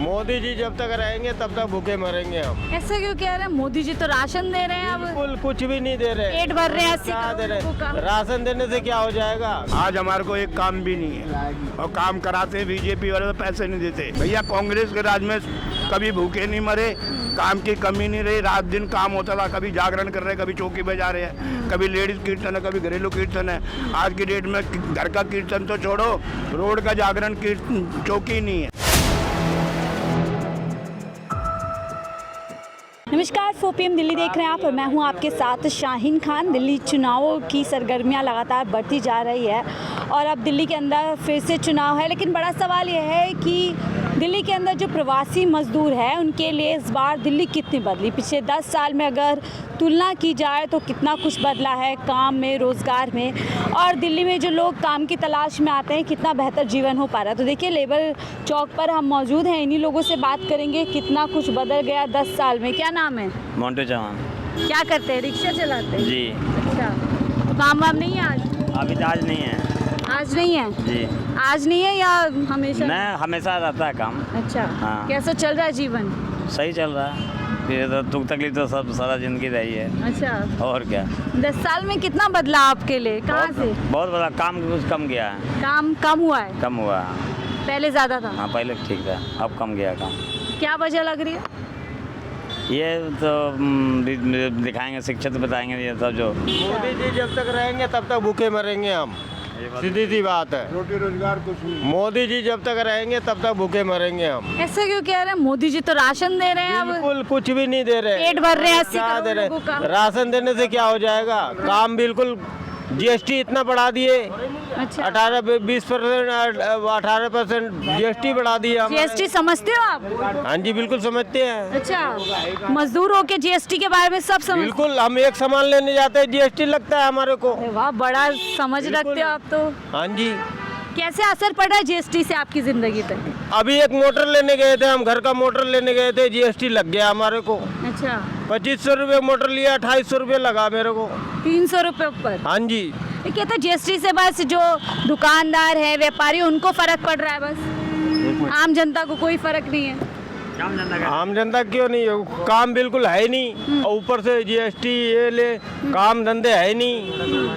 मोदी जी जब तक रहेंगे तब तक भूखे मरेंगे हम। ऐसा क्यों कह रहे हैं? मोदी जी तो राशन दे रहे हैं, अब बिल्कुल कुछ भी नहीं दे रहे। पेट भर रहे हैं 80 क्या दे करोड़ रहे? लोगों का। राशन देने से क्या हो जाएगा? आज हमारे को एक काम भी नहीं है और काम कराते बीजेपी वाले तो पैसे नहीं देते। भैया कांग्रेस के राज में कभी भूखे नहीं मरे, काम की कमी नहीं रही, रात दिन काम होता था। कभी जागरण कर रहे हैं, कभी चौकी बजा रहे हैं, कभी लेडीज कीर्तन है, कभी घरेलू कीर्तन है। आज की डेट में घर का कीर्तन तो छोड़ो, रोड का जागरण कीर्तन चौकी नहीं है। नमस्कार, 4 PM दिल्ली देख रहे हैं आप और मैं हूं आपके साथ शाहीन खान। दिल्ली चुनावों की सरगर्मियां लगातार बढ़ती जा रही है और अब दिल्ली के अंदर फिर से चुनाव है, लेकिन बड़ा सवाल यह है कि दिल्ली के अंदर जो प्रवासी मजदूर हैं उनके लिए इस बार दिल्ली कितनी बदली। पिछले 10 साल में अगर तुलना की जाए तो कितना कुछ बदला है काम में, रोज़गार में, और दिल्ली में जो लोग काम की तलाश में आते हैं कितना बेहतर जीवन हो पा रहा है। तो देखिए, लेबर चौक पर हम मौजूद हैं, इन्हीं लोगों से बात करेंगे कितना कुछ बदल गया 10 साल में। क्या नाम है? मोन्टू चौहान। क्या करते हैं? रिक्शा चलाते हैं? जी। अच्छा, तो काम वाम नहीं है आज? अभी तो आज नहीं है। आज नहीं है? जी। आज नहीं है या हमेशा? नहीं, हमेशा रहता है काम। अच्छा। हाँ। कैसा चल रहा है जीवन? सही चल रहा है, फिर तो दुख तकलीफ तो सब सारा जिंदगी रही है। अच्छा, और क्या। 10 साल में कितना बदला आपके लिए? कहाँ से? बहुत बड़ा काम कुछ कम गया है। काम कम हुआ है? कम हुआ है। पहले ज़्यादा था? हाँ, पहले ठीक था, अब कम गया काम। क्या वजह लग रही है? ये तो दिखाएंगे, शिक्षित बताएंगे ये सब जो। मोदी जी जब तक रहेंगे तब तक भूखे मरेंगे हम। सीधी सी बात है। रोटी रोजगार कुछ नहीं। मोदी जी जब तक रहेंगे तब तक भूखे मरेंगे हम। ऐसा क्यों कह रहे हैं? मोदी जी तो राशन दे रहे हैं, अब बिल्कुल कुछ भी नहीं दे रहे। पेट भर रहे हैं 80 क्या दे करोड़ लोगों का। रहे? राशन देने से क्या हो जाएगा? काम बिल्कुल जीएसटी इतना बढ़ा दिए, अच्छा, 18% जीएसटी बढ़ा दिया हमारे। जीएसटी समझते हो आप? हाँ जी, बिल्कुल समझते हैं। अच्छा, मजदूर हो के जीएसटी के बारे में सब समझ। बिल्कुल, हम एक सामान लेने जाते हैं जीएसटी लगता है हमारे को। अरे वाह, बड़ा समझ रखते हो आप तो। हाँ जी। कैसे असर पड़ा है जीएसटी से आपकी जिंदगी पे? अभी एक मोटर लेने गए थे हम, घर का मोटर लेने गए थे, जीएसटी लग गया हमारे को। अच्छा, 2500 रुपये मोटर लिया, 2800 रुपये लगा मेरे को। 300 रुपये ऊपर। हाँ जी। ये कहते हैं जीएसटी से बस जो दुकानदार है, व्यापारी, उनको फर्क पड़ रहा है, बस आम जनता को कोई फर्क नहीं है। आम जनता क्यों नहीं है? काम बिल्कुल है ही नहीं, और ऊपर से जीएसटी ये ले, काम धंधे है ही नहीं।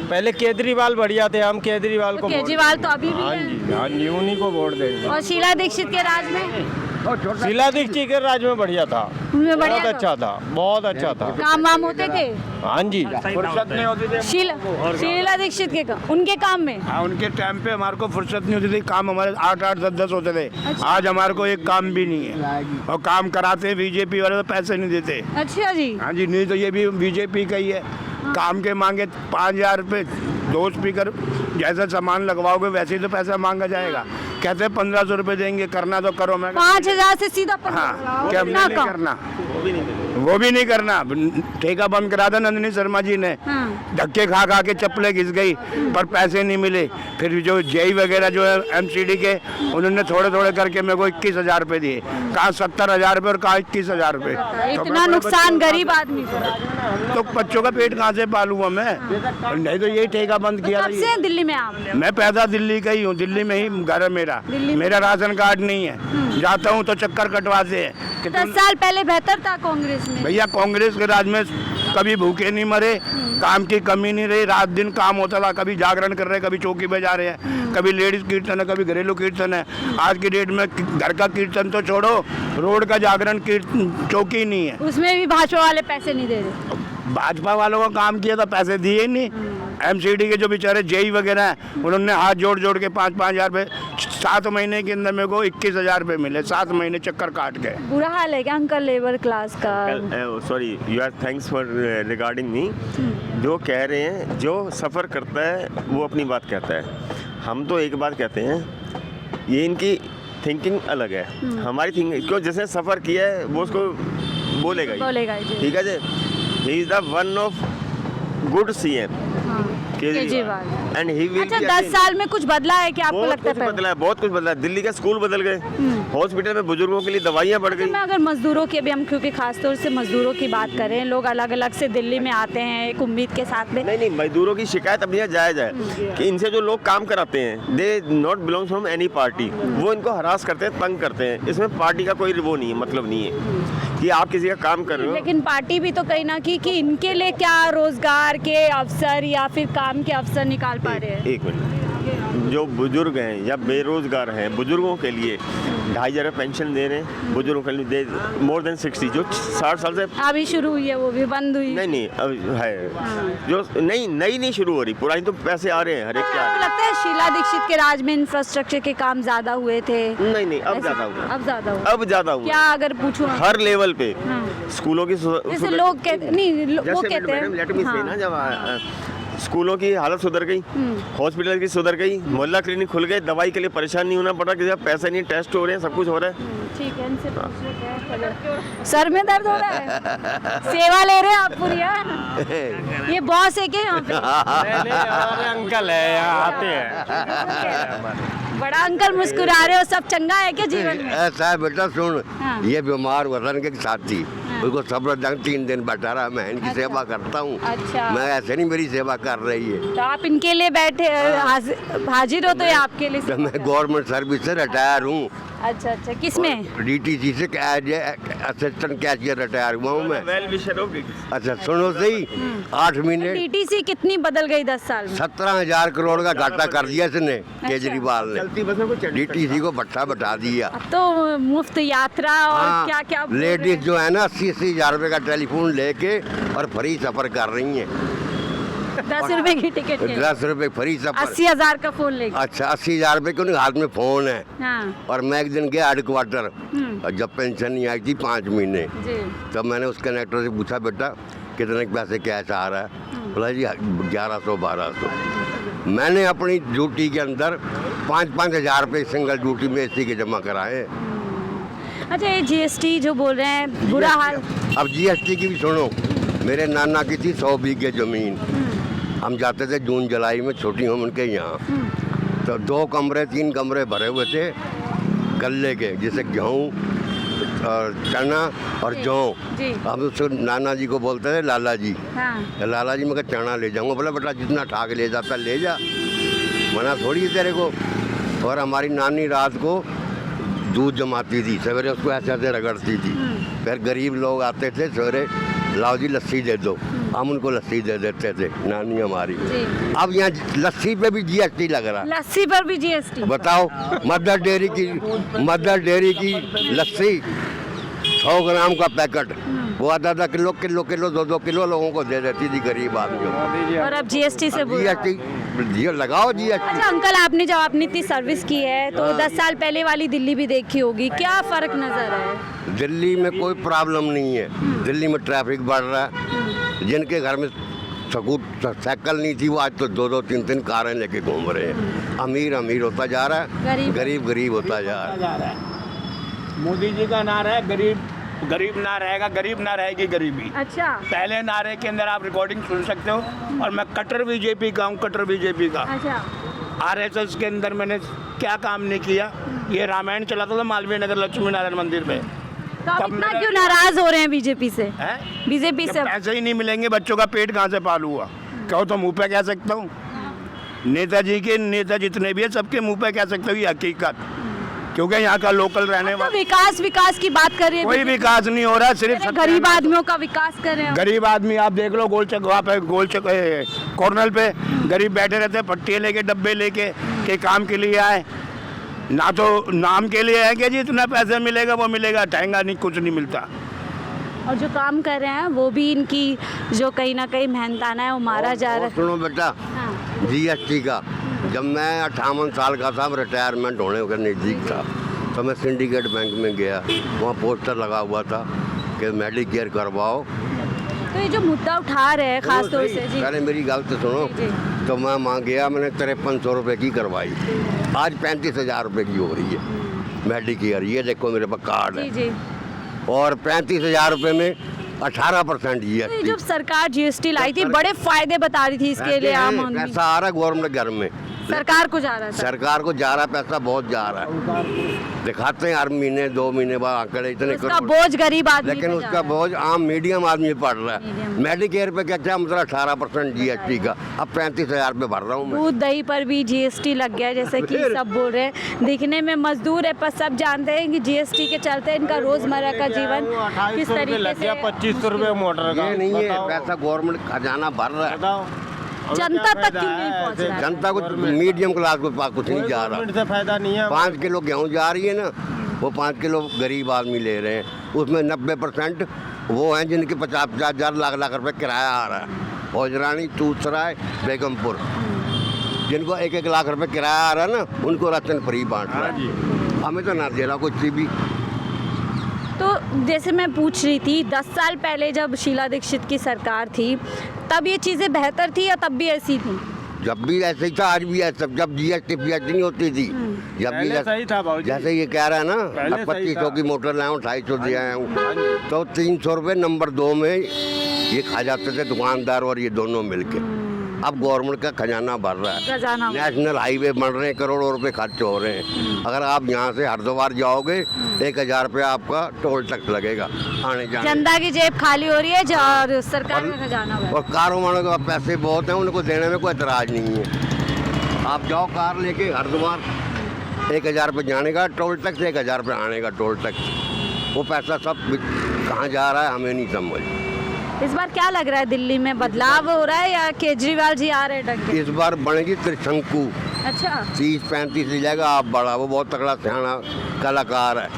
पहले केजरीवाल बढ़िया थे, हम केजरीवाल को वोट केजरीवाल तो अभी भी हाँ है। जी, हाँ जी, उन्हीं को वोट देंगे। और शीला दीक्षित के राज में? शीला दीक्षित के राज में बढ़िया था, उनमें बढ़िया बहुत अच्छा था, बहुत अच्छा था। काम वाम होते थे? हाँ जी। फुर्सत नहीं होती थी। शीला दीक्षित के उनके काम में? हाँ, उनके टाइम पे हमारे को फुर्सत नहीं होती थी, काम हमारे 8-8, 10-10 होते थे। आज हमारे को एक काम भी नहीं है और काम कराते बीजेपी वाले तो पैसे नहीं देते। अच्छा जी। हाँ जी, नहीं तो ये भी बीजेपी का ही है। काम के मांगे 5000 रुपये, 2 स्पीकर, जैसा सामान लगवाओगे वैसे ही तो पैसा मांगा जाएगा। कहते हैं 1500 रुपये देंगे, करना तो करो। मैं 5000 से सीधा 15,000। हाँ, क्या नहीं करना, वो भी नहीं करना। ठेका बंद करा था नंदिनी शर्मा जी ने, हाँ। धक्के खा खा के चप्पलें घिस गई पर पैसे नहीं मिले। फिर जो जेई वगैरह जो है एमसीडी के, उन्होंने थोड़े थोड़े करके मेरे को 21,000 रुपये दिए। कहाँ 70,000 रुपये और कहाँ 21,000 रुपये। इतना नुकसान गरीब आदमी को। तो बच्चों का पेट कहाँ से पालूंगा मैं? नहीं तो यही ठेका बंद किया। कब से हैं दिल्ली में आप? मैं पैदा दिल्ली का ही हूँ, दिल्ली में ही घर है मेरा राशन कार्ड नहीं है। जाता हूँ तो चक्कर कटवाते हैं। 10 साल पहले बेहतर था कांग्रेस में? भैया कांग्रेस के राज में कभी भूखे नहीं मरे, काम की कमी नहीं रही, रात दिन काम होता था। कभी जागरण कर रहे हैं, कभी चौकी बजा रहे हैं, कभी लेडीज कीर्तन है, कभी घरेलू कीर्तन है। आज की डेट में घर का कीर्तन तो छोड़ो, रोड का जागरण कीर्तन चौकी नहीं है। उसमें भी भाजपा वाले पैसे नहीं दे रहे। भाजपा वालों का काम किया था, पैसे दिए ही नहीं। एमसीडी के जो बेचारे जेई वगैरह हैं, उन्होंने हाथ जोड़ जोड़ के 5-5 हज़ार रुपये 7 महीने के अंदर मेरे को 21,000 रुपये मिले, 7 महीने चक्कर काट गए। बुरा हाल है क्या अंकल लेबर क्लास का? Sorry, you are thanks for regarding me. जो कह रहे हैं, जो सफ़र करता है वो अपनी बात कहता है। हम तो एक बात कहते हैं, ये इनकी थिंकिंग अलग है, हमारी थिंकिंग क्यों, जैसे सफ़र किया है वो उसको बोलेगा ही। बोलेगा ही जी। ठीक है जी। He is the one of good CM. Kejriwal. And he will अच्छा 10 साल में कुछ बदला है क्या आपको बहुत लगता कुछ है? बदला है, बहुत कुछ बदला है। दिल्ली के स्कूल बदल गए, हॉस्पिटल में बुजुर्गों के लिए दवाइयाँ बढ़ गई। मैं अगर मजदूरों की, अभी हम क्योंकि खासतौर से मजदूरों की बात करें, लोग अलग अलग से दिल्ली में आते हैं एक उम्मीद के साथ में। नहीं, मजदूरों की शिकायत अपनी जायज़ है कि इनसे जो लोग काम कराते हैं they not belongs from any party, वो इनको हरास करते हैं, तंग करते हैं। इसमें पार्टी का कोई वो नहीं है, मतलब नहीं है कि आप किसी का काम कर रहे हो। लेकिन पार्टी भी तो कहीं ना कि इनके लिए क्या रोजगार के अवसर या फिर काम के अवसर निकाल पा रहे हैं? एक मिनट, जो बुजुर्ग हैं या बेरोजगार हैं, बुजुर्गों के लिए 2,500 पेंशन दे रहे हैं। बुजुर्गों के लिए दे मोर देन 60, जो 60 साल से अभी शुरू हुई है, वो भी बंद हुई। नहीं अब है जो नई शुरू हो रही, पुरानी तो पैसे आ रहे हैं हर एक के आ रहे लगता है शीला दीक्षित के राज में इंफ्रास्ट्रक्चर के काम ज्यादा हुए थे। हैं। नहीं अब ज़्यादा हुआ, अब ज्यादा हुआ। अब ज़्यादा हुआ। क्या अगर पूछूं हर लेवल पे स्कूलों की जैसे लोग कहते नहीं, वो कहते हैं लेट मी से ना, जब स्कूलों की हालत सुधर गई, हॉस्पिटल की सुधर गई, मोहल्ला क्लिनिक खुल गए, दवाई के लिए परेशान नहीं होना पड़ा, कि पैसे नहीं, टेस्ट हो रहे हैं, सब कुछ हो रहा है। ठीक है, इनसे पूछ लेते हैं। चलो। सर में दर्द हो रहा है, सेवा ले रहे हैं आप पूरी? यार ये बॉस है क्या यहाँ पे? हमारे अंकल है, यहाँ आते हैं। बड़ा अंकल मुस्कुरा रहे हो, सब चंगा है क्या जीवन में? ऐसा है बेटा, सुन, हाँ। ये बीमार वतन के साथी, उसको सब्र जंग 3 दिन बैठा रहा, मैं इनकी सेवा करता हूँ। अच्छा। मैं ऐसे नहीं मेरी सेवा कर रही है। तो आप इनके लिए बैठे हाजिर हो, तो ये आपके लिए तो मैं गवर्नमेंट सर्विस से रिटायर हूँ। अच्छा किसमें? DTC से असिस्टेंट कैशियर रिटायर हुआ हूँ मैं। वेल विशर होगी। अच्छा सुनो सही, 8 महीने DTC कितनी बदल गई 10 साल में? 17,000 करोड़ का घाटा कर दिया इसने, केजरीवाल ने। चलती बसों को DTC को भट्टा बैठा दिया। अब तो मुफ्त यात्रा और क्या क्या लेडीज जो है ना 80 हजार रुपए का टेलीफोन लेके और फ्री सफर कर रही हैं। 10 रुपए की टिकट के 10 रुपए फ्री सफर। 80,000 का फोन लेके। अच्छा 80,000 रुपए के उनके हाथ में फोन है। हाँ। और मैं एक दिन गया हेडक्वार्टर, और जब पेंशन नहीं आई थी 5 महीने, जी। तब मैंने उस कनेक्टर से पूछा, बेटा कितने पैसे कैश आ रहा है? बोला जी 1100-1200। मैंने अपनी ड्यूटी के अंदर 5-5 हज़ार रुपये सिंगल ड्यूटी में AC के जमा कराए। अच्छा ये GST जो बोल रहे हैं, बुरा हाल। अब GST की भी सुनो, मेरे नाना की थी 100 बीघे ज़मीन। हम जाते थे जून जुलाई में छोटी हम उनके यहाँ, तो 2 कमरे 3 कमरे भरे हुए थे गल्ले के, जैसे गेहूँ और चना और जौ। हम उसको नाना जी को बोलते थे लाला जी। हाँ। लाला जी मैं कहा चना ले जाऊँगा। बोला बेटा जितना ठाक ले जाता ले जा, मना थोड़ी है तेरे को। और हमारी नानी रात को दूध जमाती थी, सवेरे उसको ऐसे ऐसे रगड़ती थी। फिर गरीब लोग आते थे सवेरे, लाओ जी लस्सी दे दो, हम उनको लस्सी दे देते थे, नानी हमारी। अब यहाँ लस्सी पे भी GST लग रहा है। लस्सी पर भी GST? बताओ, मदर डेयरी की लस्सी 100 ग्राम का पैकेट, वो आधा किलो 2-2 किलो लोगों को दे देती थी गरीब आदमी। और अब GST से GST लगाओ GST। अच्छा अंकल, आपने जब आपने इतनी सर्विस की है तो 10 साल पहले वाली दिल्ली भी देखी होगी, क्या फर्क नजर है? दिल्ली में कोई प्रॉब्लम नहीं है। दिल्ली में ट्रैफिक बढ़ रहा है। जिनके घर में साइकिल नहीं थी वो आज तो 2-2 3-3 कारें लेके घूम रहे हैं। अमीर होता जा रहा है, गरीब होता जा रहा है। मोदी जी का नारा है गरीब ना रहेगा, गरीब ना रहेगी गरीबी। अच्छा। पहले नारे के अंदर आप रिकॉर्डिंग सुन सकते हो। और मैं कट्टर बीजेपी का हूँ, कट्टर बीजेपी का। अच्छा। RSS के अंदर मैंने क्या काम नहीं किया। ये रामायण चलाता था मालवीय नगर लक्ष्मी नारायण मंदिर पे। तो आप इतना क्यों नाराज हो रहे हैं बीजेपी से? बीजेपी से पैसे ही नहीं मिलेंगे, बच्चों का पेट कहाँ से पालू हुआ? कहो तो मुँह पे कह सकता हूँ। नेता जितने भी है सबके मुँह पे कह सकता हूँ ये हकीकत, क्योंकि यहाँ का लोकल रहने वाला। विकास की बात कर रही है। कोई विकास नहीं हो रहा, सिर्फ गरीब आदमियों का विकास कर रहे हैं। गरीब आदमी आप देख लो, वहाँ पे कॉर्नर पे गरीब बैठे रहते हैं, पट्टियाँ लेके डब्बे लेके के काम के लिए आए, ना तो नाम के लिए है कि जी इतना पैसा मिलेगा वो मिलेगा, ठहंगा नहीं, कुछ नहीं मिलता। और जो काम कर रहे हैं वो भी इनकी जो कहीं ना कहीं मेहनताना है वो मारा जा रहा है। सुनो बेटा, GST का जब मैं 58 साल का था, रिटायरमेंट होने का नज़दीक था, तो मैं सिंडिकेट बैंक में गया। वहाँ पोस्टर लगा हुआ था कि मेडिकेयर करवाओ। तो ये जो मुद्दा उठा रहे हैं खास तौर से, जी पहले मेरी गल तो सुनो। तो मैं वहाँ गया, मैंने 5300 रुपये की करवाई, आज 35,000 रुपये की हो रही है मेडिकेयर। ये देखो मेरे पास कार्ड है। और 35,000 रुपये में 18% तो ये GST। जब सरकार जीएसटी लाई थी बड़े फायदे बता रही थी इसके लिए आम आदमी। पैसा आ रहा है गवर्नमेंट घर में, सरकार को जा रहा था। सरकार को जा रहा है पैसा, बहुत जा रहा है। दिखाते हैं हर महीने 2 महीने बाद आंकड़े इतने उसका बोझ गरीब आदमी लेकिन पे जा उसका रहा है। बोझ आम मीडियम आदमी पड़ रहा है। मीडियम। मेडिकेयर पे क्या मतलब 18% GST का, अब 35,000 पे भर रहा हूँ मैं। दूध दही पर भी जीएसटी लग गया जैसे कि सब बोल रहे हैं। दिखने में मजदूर है पर सब जानते हैं कि जीएसटी के चलते इनका रोजमर्रा का जीवन किस तरीके से 25 रुपए मोटर का। ये नहीं है, बताओ। पैसा गवर्नमेंट खजाना भर रहा है, बताओ। अब जनता क्या तक फायदा क्यों नहीं है? पहुंच रहा है? जनता को मीडियम क्लास को पास कुछ नहीं कोई जा गवर्नमेंट रहा। से फायदा नहीं है। 5 किलो गेहूँ जा रही है ना, वो 5 किलो गरीब आदमी ले रहे हैं, उसमें 90% वो हैं जिनके 50-50 हज़ार लाख रुपए किराया आ रहा है। फौजरानी, तूसराय, बेगमपुर, जिनको 1-1 लाख रुपए किराया आ रहा है ना, उनको राशन फ्री बांट रहा है। हमें तो ना दे रहा कुछ भी। तो जैसे मैं पूछ रही थी 10 साल पहले जब शीला दीक्षित की सरकार थी तब ये चीज़ें बेहतर थी या तब भी ऐसी थी? जब भी ऐसे ही था, आज भी ऐसा। जब GST नहीं होती थी, जब भी पहले सही था भाऊजी। जैसे ये कह रहा है ना, पहले अब सही 2500 था। की मोटर लाया हूँ, 250 दे आया हूँ, तो 300 रुपये नंबर 2 में ये खा जाते थे दुकानदार और ये दोनों मिलके। अब गवर्नमेंट का खजाना भर रहा है, खजाना भर। नेशनल हाईवे बन रहे हैं, करोड़ों रुपए खर्च हो रहे हैं। अगर आप यहाँ से हरिद्वार जाओगे 1000 रुपये आपका टोल टैक्स लगेगा आने जाने। जनता की जेब खाली हो रही है और सरकार का खजाना भर। और कारोबार के पैसे बहुत हैं, उनको देने में कोई एतराज नहीं है। आप जाओ कार लेके हरिद्वार, 1000 रुपये जाने का टोल टैक्स, 1000 रुपये आने का टोल टैक्स। वो पैसा सब कहाँ जा रहा है हमें नहीं समझ। इस बार क्या लग रहा है दिल्ली में बदलाव हो रहा है या केजरीवाल जी आ रहे हैं डंके? इस बार बनेगी त्रिशंकु, अच्छा 30-35 ले जाएगा आप बड़ा, वो बहुत तगड़ा सियाना कलाकार है।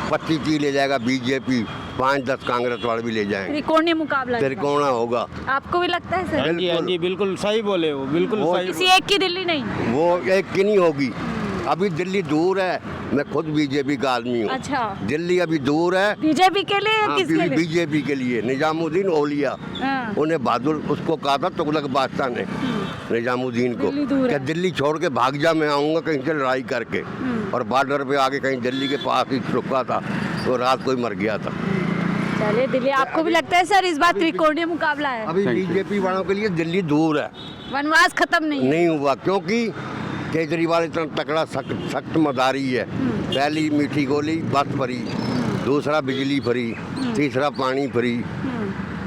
25 ले जाएगा बीजेपी, 5-10 कांग्रेस वाले भी ले जाएंगे। त्रिकोणीय मुकाबला इस बार। त्रिकोणा होगा। आपको भी लगता है सर? हाँ जी, हाँ जी, बिल्कुल सही बोले हो, बिल्कुल वो सही। किसी एक की दिल्ली नहीं? वो एक की नहीं होगी, अभी दिल्ली दूर है। मैं खुद बीजेपी का आदमी हूँ। अच्छा दिल्ली अभी दूर है। बीजेपी के लिए या हाँ, किसके लिए? बीजेपी के लिए निजामुद्दीन औलिया, हाँ। उन्हें बहादुर उसको कहा था तुगलक बादशाह ने निजामुद्दीन को दिल्ली दूर कि है। दिल्ली छोड़ के भाग जा, मैं आऊँगा कहीं से लड़ाई करके। और बॉर्डर पे आके कहीं दिल्ली के पास ही रुका था, तो रात को ही मर गया था। चलिए दिल्ली, आपको भी लगता है सर इस बार त्रिकोणीय मुकाबला है? अभी बीजेपी वालों के लिए दिल्ली दूर है, वनवास खत्म नहीं है। नहीं हुआ, क्योंकि केजरीवाल इतना तकड़ा सख्त मदारी है। पहली मीठी गोली बस फ्री, दूसरा बिजली फ्री, तीसरा पानी फ्री।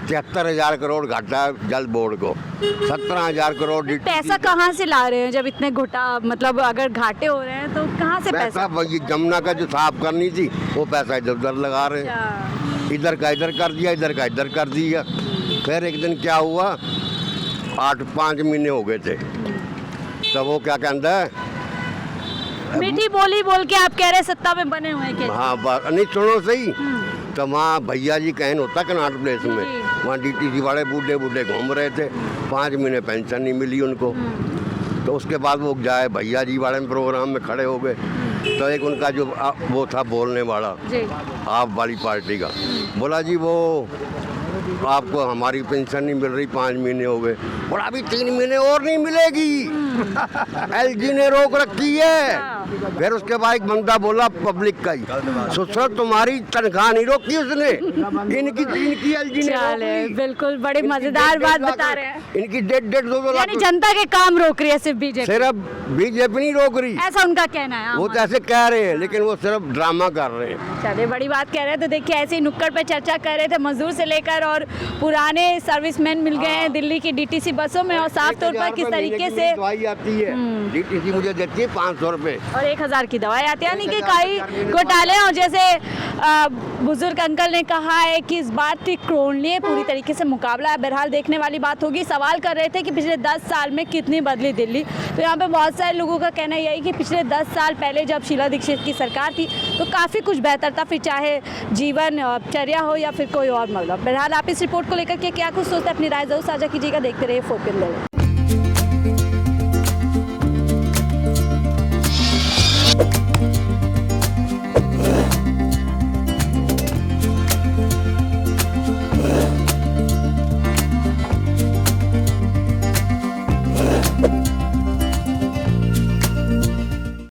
73,000 करोड़ घाटा है जल बोर्ड को, 17,000 करोड़ पैसा कहाँ से ला रहे हैं जब इतने मतलब अगर घाटे हो रहे हैं तो कहाँ से पैसा? वही जमुना का जो साफ करनी थी वो पैसा इधर उधर लगा रहे हैं। अच्छा, इधर का इधर कर दिया, इधर का इधर कर दिया। फिर एक दिन क्या हुआ, 5 महीने हो गए थे, तो वो क्या कहता है, मीठी बोली बोल के आप कह रहे हैं सत्ता में बने हुए हैं क्या? हाँ नहीं सुनो सही, तो वहाँ भैया जी कहन होता कनाट प्लेस में, जी। वहाँ DTC वाले बूढ़े बूढ़े घूम रहे थे, 5 महीने पेंशन नहीं मिली उनको। तो उसके बाद वो जाए भैया जी वाले में प्रोग्राम में खड़े हो गए, तो एक उनका जो वो था बोलने वाला जी आप वाली पार्टी का, बोला जी वो आपको हमारी पेंशन नहीं मिल रही, 5 महीने हो गए। बोला अभी 3 महीने और नहीं मिलेगी, LG ने रोक रखी है। फिर उसके बाद एक बंदा बोला पब्लिक का ही, सर तुम्हारी तनख्वाह नहीं रोकी उसने, इनकी LG ने रोक चले ली। बिल्कुल बड़ी मजेदार बात बता रहे हैं। इनकी 1.5-2 यानी लाख जनता के काम रोक रही है सिर्फ बीजेपी, सिर्फ बीजेपी नहीं रोक रही, ऐसा उनका कहना है। वो तो ऐसे कह रहे हैं, लेकिन वो सिर्फ ड्रामा कर रहे हैं। चलिए बड़ी बात कह रहे हैं। तो देखिए ऐसे ही नुक्कड़ पे चर्चा कर रहे थे मजदूर से लेकर और पुराने सर्विसमैन मिल गए हैं दिल्ली की DTC बसों में, और साफ तौर पर किस तरीके से दवाई आती है, DTC मुझे देती है 500 रुपये। और 1000 की दवाई आती है। यानी कि कई घोटाले और जैसे बुजुर्ग अंकल ने कहा है कि इस बार त्रिकोणीय पूरी तरीके से मुकाबला है। बहरहाल देखने वाली बात होगी। सवाल कर रहे थे कि पिछले 10 साल में कितनी बदली दिल्ली, तो यहाँ पे बहुत सारे लोगों का कहना यही कि पिछले 10 साल पहले जब शीला दीक्षित की सरकार थी तो काफ़ी कुछ बेहतर था, फिर चाहे जीवनचर्या हो या फिर कोई और मतलब। बहरहाल आप इस रिपोर्ट को लेकर के क्या कुछ सोचते हैं, अपनी राय जरूर साझा कीजिएगा। देखते रहिए 4PM।